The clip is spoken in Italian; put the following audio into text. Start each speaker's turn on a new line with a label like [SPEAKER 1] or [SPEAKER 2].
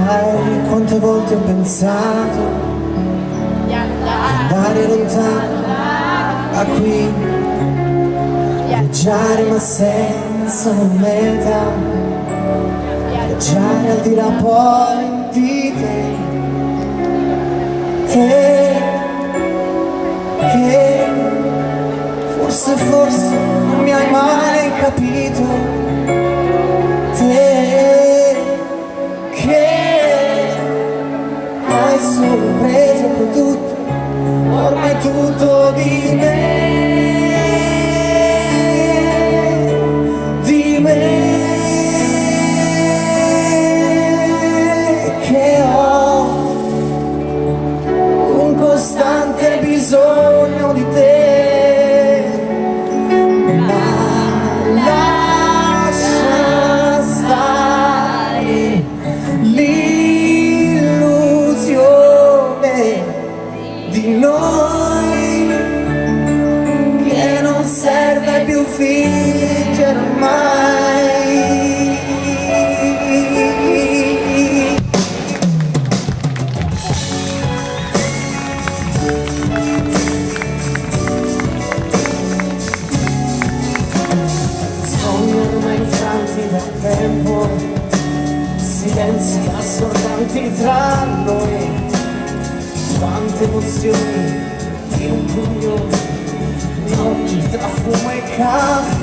[SPEAKER 1] Sai quante volte ho pensato di andare lontano da qui, viaggiare ma senza una meta, viaggiare al di là poi di te, che forse non mi hai mai capito, te che hai solo preso per tutto, ormai tutto di me, che ho un costante bisogno di te, ma lascia stare l'illusione di noi, che non serve più fingere mai. Sogni ormai infranti dal tempo, silenzi assordanti tra noi, quante emozioni in un pugno, notti tra fumo e caffè.